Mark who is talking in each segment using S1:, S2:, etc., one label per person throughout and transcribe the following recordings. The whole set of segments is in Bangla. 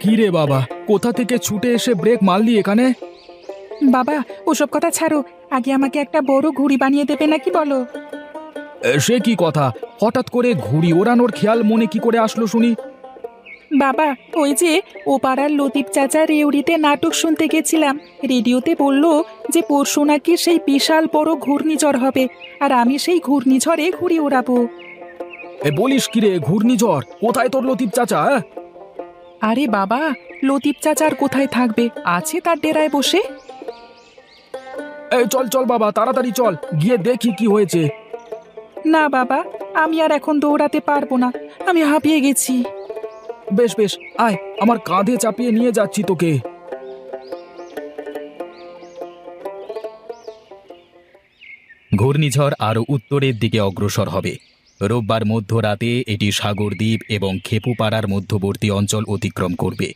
S1: কি রে বাবা, কোথা থেকে ছুটে এসে ব্রেক মারলি এখানে?
S2: বাবা, ওসব কথা ছাড়ো, আগে আমাকে একটা বড় ঘুড়ি বানিয়ে দেবে নাকি বলো।
S1: সে কি কথা, হঠাৎ করে ঘুড়ি ওড়ানোর খেয়াল মনে কি করে আসলো শুনি?
S2: বাবা, ওই যে ও পাড়ার লতিফ চাচা রেউড়িতে নাটক শুনতে গেছিলাম, রেডিওতে বলল যে পরশু নাকি সেই বিশাল বড় ঘূর্ণিঝড় হবে, আর আমি সেই ঘূর্ণিঝড়ে ঘুড়ি ওড়াবো।
S1: বলিস কি রে, ঘূর্ণিঝড়? কোথায় তোর লতিফ চাচা?
S2: আরে বাবা, লতিফ চাচার কোথায় থাকবে, আছে তার ডেরায় বসে।
S1: এই চল চল বাবা, তাড়াতাড়ি চল, গিয়ে দেখি কি হয়েছে।
S2: না বাবা, আমি আর এখন দৌড়াতে পারবো না, আমি হাঁপিয়ে গেছি।
S1: বেশ বেশ, আয়, আমার কাঁধে চাপিয়ে নিয়ে যাচ্ছি তোকে।
S3: ঘূর্ণিঝড় আরও উত্তরের দিকে অগ্রসর হবে। রোববার মধ্যরাতে এটি সাগরদ্বীপ এবং খেপুপাড়ার মধ্যবর্তী অঞ্চল অতিক্রম করবে।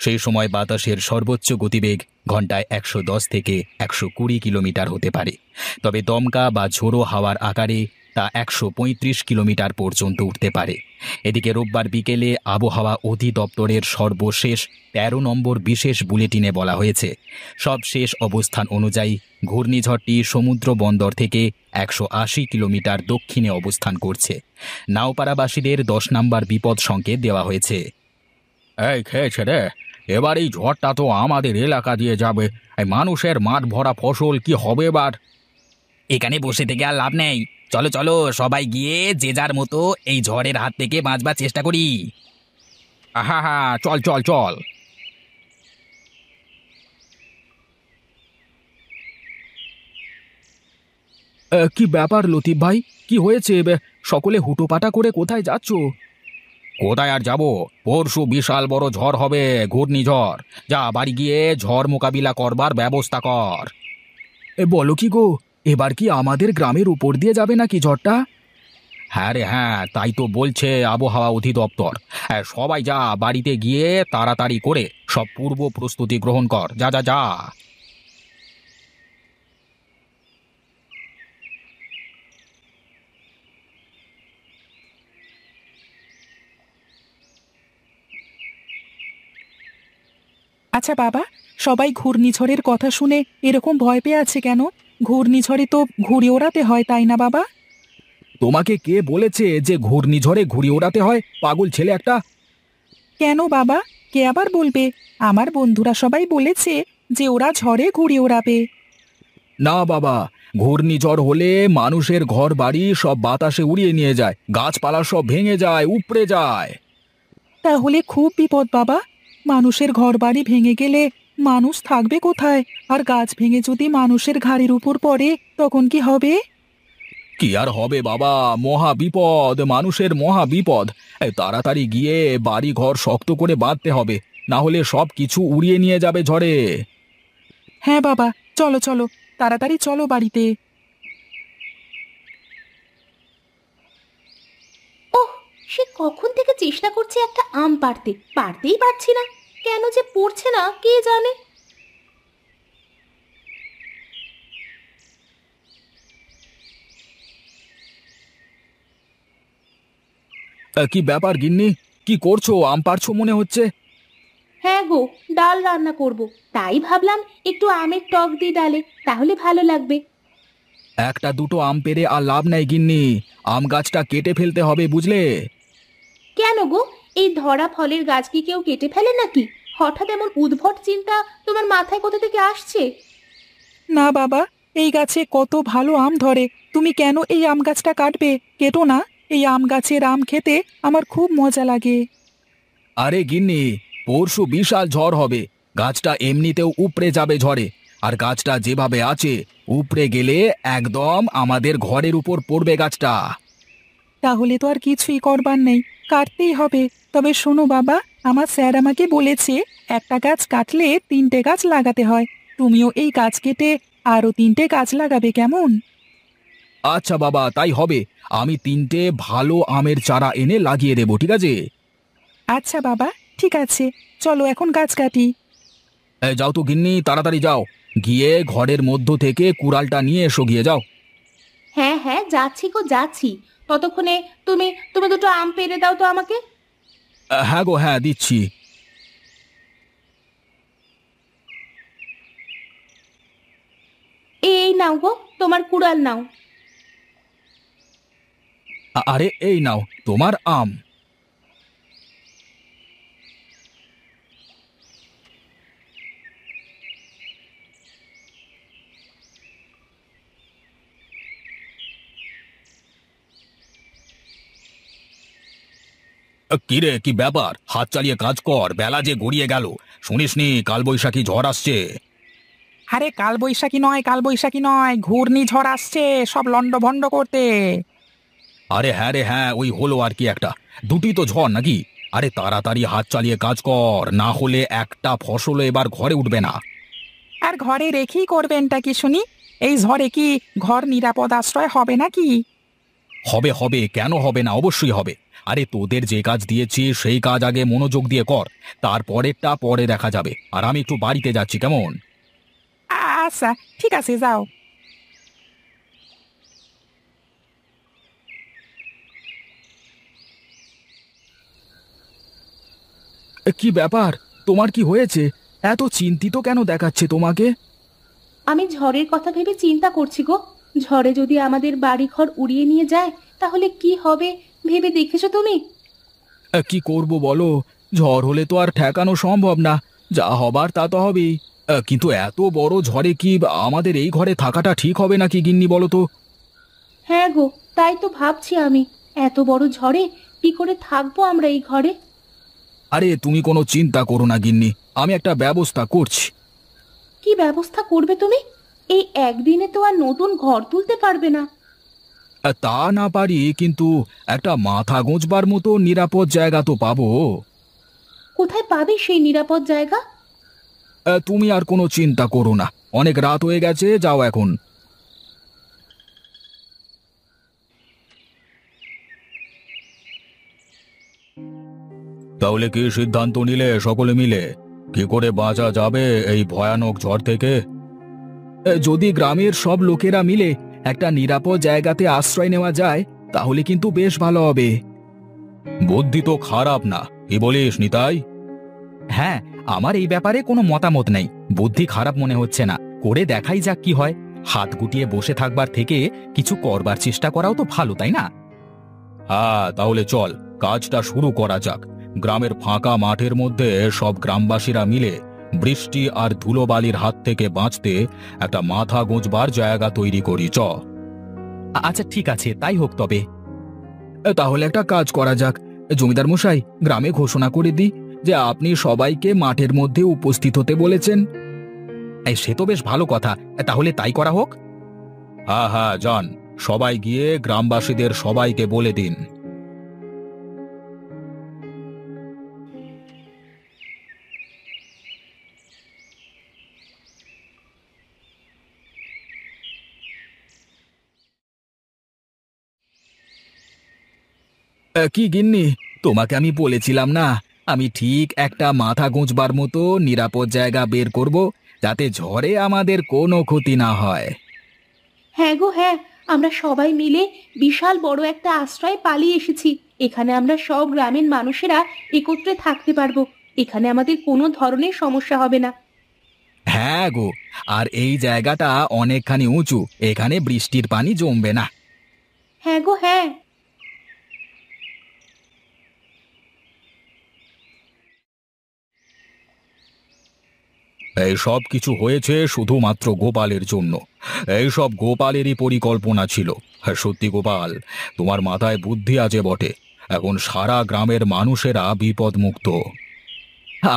S3: সেই সময় বাতাসের সর্বোচ্চ গতিবেগ ঘন্টায় ১১০ থেকে ১২০ কিলোমিটার হতে পারে, তবে দমকা বা ঝোড়ো হাওয়ার আকারে তা ১৩৫ কিলোমিটার পর্যন্ত উঠতে পারে। এদিকে রোববার বিকেলে আবহাওয়া অধিদপ্তরের সর্বশেষ ১৩ নম্বর বিশেষ বুলেটিনে বলা হয়েছে, সবশেষ অবস্থান অনুযায়ী ঘূর্ণিঝড়টি সমুদ্র বন্দর থেকে ১৮০ কিলোমিটার দক্ষিণে অবস্থান করছে। নাওপাড়াবাসীদের ১০ নম্বর বিপদ সংকেত দেওয়া হয়েছে।
S1: এই খেয়েছে রে, এবার এই ঝড়টা তো আমাদের এলাকা দিয়ে যাবে। এই মানুষের মাঠ ভরা ফসল কি হবে এবার?
S3: এখানে বসে থেকে আর লাভ নেই, চলো চলো সবাই গিয়ে যে যার মতো এই ঝড়ের হাত থেকে বাঁচবার চেষ্টা করি।
S1: হ্যাঁ হ্যাঁ, চল চল চল। কি ব্যাপার লতিফ ভাই, কি হয়েছে? সকলে হুটোপাটা করে কোথায় যাচ্ছ? কোথায় আর যাব, পরশু বিশাল বড় ঝড় হবে, ঘূর্ণিঝড়। যা বাড়ি গিয়ে ঝড় মোকাবিলা করবার ব্যবস্থা কর। বলো কি গো, এবার কি আমাদের গ্রামের উপর দিয়ে যাবে নাকি ঝড়টা? হ্যাঁ রে হ্যাঁ, তাই তো বলছে আবহাওয়া অধিদপ্তর। হ্যাঁ, সবাই যা, বাড়িতে গিয়ে তাড়াতাড়ি করে সব পূর্ব প্রস্তুতি গ্রহণ কর, যা যা যা।
S2: আচ্ছা বাবা, সবাই ঘূর্ণিঝড়ের কথা শুনে এরকম ভয় পেয়ে আছে কেন? ঘূর্ণিঝড়ে তো ঘুড়ি ওড়াতে হয়, তাই না বাবা?
S1: তোমাকে কে বলেছে যে ঘূর্ণিঝড়ে ঘুড়ি ওড়াতে হয়, পাগল ছেলে একটা?
S2: কেন বাবা, কে আবার বলবে? আমার বন্ধুরা সবাই বলেছে যে ওরা ঝড়ে ঘুড়ি ওড়াবে।
S1: না বাবা, ঘূর্ণিঝড় হলে মানুষের ঘর বাড়ি সব বাতাসে উড়িয়ে নিয়ে যায়, গাছপালা সব ভেঙে যায়, উপড়ে যায়।
S2: তাহলে খুব বিপদ বাবা, মানুষের ঘরবাড়ি ভেঙে গেলে মানুষ থাকবে কোথায়? আর গাছ ভেঙে যদি মানুষের ঘাড়ের উপর পড়ে তখন কি হবে?
S1: কি আর হবে বাবা, মহা বিপদ, মানুষের মহা বিপদ। তাড়াতাড়ি গিয়ে বাড়ি ঘর শক্ত করে বাঁধতে হবে, না হলে সব কিছু উড়িয়ে নিয়ে যাবে ঝড়ে।
S2: হ্যাঁ বাবা, চলো চলো, তাড়াতাড়ি চলো বাড়িতে।
S4: ওহ, সে কখন থেকে চেষ্টা করছে একটা আম পারতেই পারছি না, কেন যে পড়ছে না কে জানে।
S1: কি ব্যাপার গিন্নি, কি করছো? আম পাড়ছো মনে হচ্ছে।
S4: হ্যাঁ গো, ডাল রান্না করব, তাই ভাবলাম একটু আমের টক দিই ডালে, তাহলে ভালো লাগবে।
S1: একটা দুটো আম পেড়ে আর লাভ নাই গিন্নি, আম গাছটা কেটে ফেলতে হবে, বুঝলে?
S4: কেন গো, এই ধরা ফলের গাছ কি কেউ কেটে ফেলে নাকি? হঠাৎ এমন উদ্ভট চিন্তা তোমার মাথায় কোথা থেকে আসছে?
S2: না বাবা, এই গাছে কত ভালো আম ধরে, তুমি কেন এই আম গাছটা কাটবে? কেটো না, এই আম গাছের আম খেতে আমার খুব মজা লাগে।
S1: আরে গিন্নি, পরশু বিশাল ঝড় হবে, গাছটা এমনিতেও উপড়ে যাবে ঝড়ে। আর গাছটা যেভাবে আছে, উপড়ে গেলে একদম আমাদের ঘরের উপর পড়বে গাছটা।
S2: তাহলে তো আর কিছুই করবার নেই, কাটতেই হবে। তবে শোনো বাবা, আমার স্যার আমাকে বলেছে একটা গাছ কাটলে 3টে গাছ লাগাতে হয়। তুমিও এই গাছ কেটে আরো 3টে গাছ লাগাবে, কেমন?
S1: আচ্ছা বাবা, তাই হবে। আমি 3টে ভালো আমের চারা এনে লাগিয়ে দেবো, ঠিক আছে?
S2: আচ্ছা বাবা, ঠিক আছে, চলো এখন গাছ কাটি।
S1: যাও তো গিন্নি, তাড়াতাড়ি যাও, গিয়ে ঘরের মধ্য থেকে কুড়ালটা নিয়ে এসো, গিয়ে যাও।
S4: হ্যাঁ হ্যাঁ, যাচ্ছি গো যাচ্ছি। ততক্ষণে তুমি তুমি দুটো আম পেড়ে দাও তো আমাকে।
S1: হ্যাঁ গো, হ্যাঁ দিচ্ছি।
S4: এই নাও গো, তোমার কুড়াল নাও।
S1: আরে এই নাও তোমার আম। কিরে, কি ব্যাপার? হাত চালিয়ে কাজ কর, বেলা যে গড়িয়ে গেল। শুনিসনি কালবৈশাখী ঝড় আসছে?
S2: আরে কাল বৈশাখী নয়, ঘূর্ণিঝড় আসছে সব লন্ডভন্ড করতে।
S1: আরে হ্যাঁ রে হ্যাঁ, ওই হলো আর কি একটা। দুটি তো ঝড় নাকি? আরে তাড়াতাড়ি হাত চালিয়ে কাজ কর, না হলে একটা ফসল এবার ঘরে উঠবে না।
S2: আর ঘরে রেখেই করবেনটা কি শুনি? এই ঝড়ে কি ঘর নিরাপদ আশ্রয় হবে নাকি?
S1: হবে হবে, কেন হবে না? অবশ্যই হবে। আরে তোদের যে কাজ দিয়েছি সেই কাজ আগে মনোযোগ দিয়ে কর, তারপরেরটা পরে দেখা যাবে। আর আমি একটু বাড়িতে যাচ্ছি, কেমন?
S2: আচ্ছা, ঠিক আছে, যাও।
S1: কি ব্যাপার? তোমার কি হয়েছে? এত চিন্তিত কেন দেখাচ্ছে তোমাকে?
S4: আমি ঝড়ের কথা ভেবে চিন্তা করছি গো। ঝড়ে যদি আমাদের বাড়িঘর উড়িয়ে নিয়ে যায় তাহলে কি হবে ভেবে দেখেছো তুমি?
S1: কি করব বলো? ঝড় হলে তো আর ঠেকানো সম্ভব না। যা হবার তা তো হবেই। কিন্তু এত বড় ঝড়ে কি আমাদের এই ঘরে থাকাটা ঠিক হবে নাকি গিন্নি, বলো তো?
S4: হ্যাঁ গো, তাই তো ভাবছি আমি। এত বড় ঝড়ে কি করে থাকবো আমরা এই ঘরে?
S1: আরে তুমি কোনো চিন্তা করো না গিন্নি, আমি একটা ব্যবস্থা করছি।
S4: কি ব্যবস্থা করবে তুমি? এই একদিনে তো আর নতুন ঘর তুলতে পারবে না।
S1: তা না পারি, কিন্তু একটা মাথা গোঁজবার মতো নিরাপদ জায়গা তো পাবো।
S4: কোথায় পাবে সেই নিরাপদ জায়গা?
S1: তুমি আর কোনো চিন্তা করো না, অনেক রাত হয়ে গেছে, যাও এখন। তাহলে কি সিদ্ধান্ত নিলে সকলে মিলে? কি করে বাঁচা যাবে এই ভয়ানক ঝড় থেকে? যদি গ্রামের সব লোকেরা মিলে একটা নিরাপদ জায়গাতে আশ্রয় নেওয়া যায় তাহলে কিন্তু বেশ ভালো হবে। বুদ্ধি তো খারাপ না, কি বলিস নিতাই? হ্যাঁ, আমার এই ব্যাপারে কোনো মতামত নেই। বুদ্ধি খারাপ মনে হচ্ছে না, করে দেখাই যাক কি হয়। হাত গুটিয়ে বসে থাকবার থেকে কিছু করবার চেষ্টা করাও তো ভালো, তাই না? হ্যাঁ, তাহলে চল কাজটা শুরু করা যাক। গ্রামের ফাঁকা মাঠের মধ্যে সব গ্রামবাসীরা মিলে বৃষ্টি আর ধুলোবালির হাত থেকে বাঁচতে একটা মাথা গোঁজবার জায়গা তৈরি করি, চ। আচ্ছা ঠিক আছে, তাই হোক তবে। তাহলে একটা কাজ করা যাক। জমিদার মশাই, গ্রামে ঘোষণা করে দিই যে আপনি সবাইকে মাঠের মধ্যে উপস্থিত হতে বলেছেন। সে তো বেশ ভালো কথা, তাহলে তাই করা হোক। হ্যাঁ হ্যাঁ, যান, সবাই গিয়ে গ্রামবাসীদের সবাইকে বলে দিন। কি গিন্নি, তোমাকে আমি বলেছিলাম না, আমি ঠিক একটা মাথা গোঁজবার মতো নিরাপদ জায়গা বের করব, যাতে ঝড়ে আমাদের কোনো ক্ষতি না হয়।
S4: হ্যাঁ গো হ্যাঁ, আমরা সবাই মিলে বিশাল বড় একটা আশ্রয়ে পালিয়ে এসেছি। এখানে আমরা সব গ্রামের মানুষেরা একত্রে থাকতে পারবো। এখানে আমাদের কোনো ধরনের সমস্যা হবে না।
S1: হ্যাঁ গো, আর এই জায়গাটা অনেকখানি উঁচু, এখানে বৃষ্টির পানি জমবে না।
S4: হ্যাঁ গো হ্যাঁ।
S1: এই সব কিছু হয়েছে শুধুমাত্র গোপালের জন্য। এই সব গোপালেরই পরিকল্পনা ছিল। হ্যাঁ, সত্যি গোপাল, তোমার মাথায় বুদ্ধি আছে বটে। এখন সারা গ্রামের মানুষেরা বিপদমুক্ত।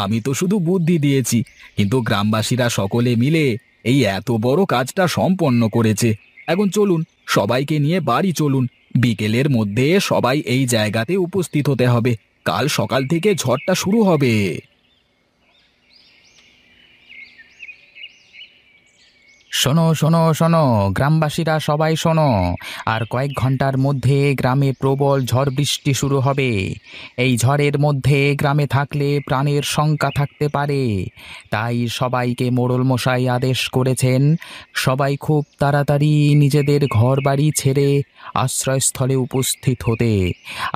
S1: আমি তো শুধু বুদ্ধি দিয়েছি, কিন্তু গ্রামবাসীরা সকলে মিলে এই এত বড় কাজটা সম্পন্ন করেছে। এখন চলুন, সবাইকে নিয়ে বাড়ি চলুন। বিকেলের মধ্যে সবাই এই জায়গাতে উপস্থিত হতে হবে। কাল সকাল থেকে ঝড়টা শুরু হবে।
S3: শোনো শোনো শোনো, গ্রামবাসীরা সবাই শোনো। আর কয়েক ঘন্টার মধ্যে গ্রামে প্রবল ঝড় বৃষ্টি শুরু হবে। এই ঝড়ের মধ্যে গ্রামে থাকলে প্রাণের শঙ্কা থাকতে পারে। তাই সবাইকে মোড়ল মশাই আদেশ করেছেন সবাই খুব তাড়াতাড়ি নিজেদের ঘরবাড়ি ছেড়ে আশ্রয়স্থলে উপস্থিত হতে।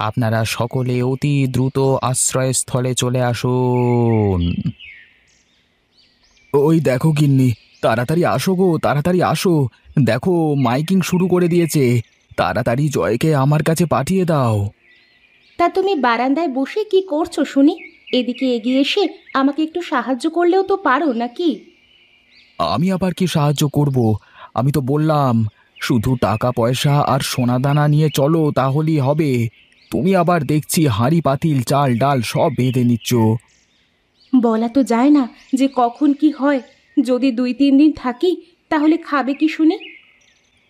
S3: আপনারা সকলে অতি দ্রুত আশ্রয়স্থলে চলে আসুন।
S1: ওই দেখো গিন্নি, তাড়াতাড়ি আসো গো, তাড়াতাড়ি আসো। দেখো মাইকিং শুরু করে দিয়েছে, তাড়াতাড়ি জয়কে আমার কাছে পাঠিয়ে দাও।
S4: তা তুমি বারান্দায় বসে কি করছো শুনি? এদিকে এগিয়ে এসে আমাকে একটু সাহায্য করলেও তো পারো নাকি?
S1: আমি আবার কি সাহায্য করব? আমি তো বললাম শুধু টাকা পয়সা আর সোনাদানা নিয়ে চলো, তাহলেই হবে। তুমি আবার দেখছি হাঁড়ি পাতিল চাল ডাল সব বেঁধে নিচ্ছ।
S4: বলা তো যায় না যে কখন কি হয়। যদি 2-3 দিন থাকি তাহলে খাবে কি শুনি?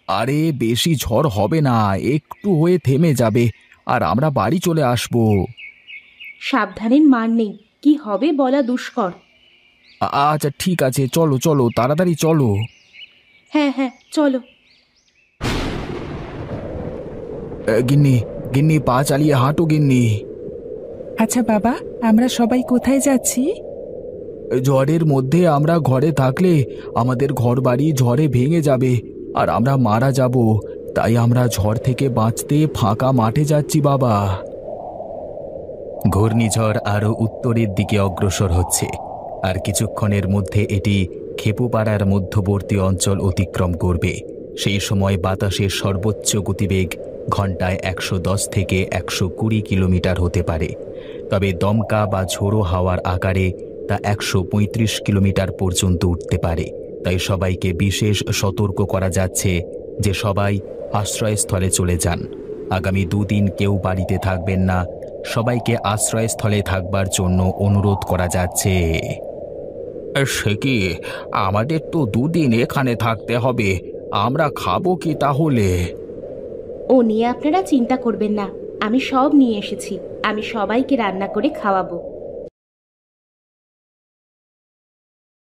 S1: আরে বেশি ঝড় হবে না, একটু হয়ে থেমে যাবে আর আমরা বাড়ি চলে আসব।
S4: সাবধানের মান নেই, কি হবে বলা দুষ্কর।
S1: আচ্ছা ঠিক আছে, চলো চলো তাড়াতাড়ি চলো।
S4: হ্যাঁ হ্যাঁ চলো।
S1: গিন্নি গিন্নি, পা চালিয়ে হাঁটো গিন্নি।
S2: আচ্ছা বাবা, আমরা সবাই কোথায় যাচ্ছি?
S1: ঝড়ের মধ্যে আমরা ঘরে থাকলে আমাদের ঘরবাড়ি ঝড়ে ভেঙে যাবে আর আমরা মারা যাব। তাই আমরা ঝড় থেকে বাঁচতে ফাঁকা মাঠে যাচ্ছি বাবা।
S3: ঘূর্ণিঝড় আরও উত্তরের দিকে অগ্রসর হচ্ছে। আর কিছুক্ষণের মধ্যে এটি খেপুপাড়ার মধ্যবর্তী অঞ্চল অতিক্রম করবে। সেই সময় বাতাসের সর্বোচ্চ গতিবেগ ঘন্টায় 110 থেকে 120 কিলোমিটার হতে পারে। তবে দমকা বা ঝোড়ো হাওয়ার আকারে তা 135 কিলোমিটার পর্যন্ত উঠতে পারে। তাই সবাইকে বিশেষ সতর্ক করা যাচ্ছে যে সবাই আশ্রয়স্থলে চলে যান। আগামী 2 দিন কেউ বাড়িতে থাকবেন না। সবাইকে আশ্রয়স্থলে থাকবার জন্য অনুরোধ করা যাচ্ছে।
S1: সে কি, আমাদের তো 2 দিন এখানে থাকতে হবে, আমরা খাবো কি তাহলে?
S4: ও নিয়ে আপনারা চিন্তা করবেন না, আমি সব নিয়ে এসেছি। আমি সবাইকে রান্না করে খাওয়াবো।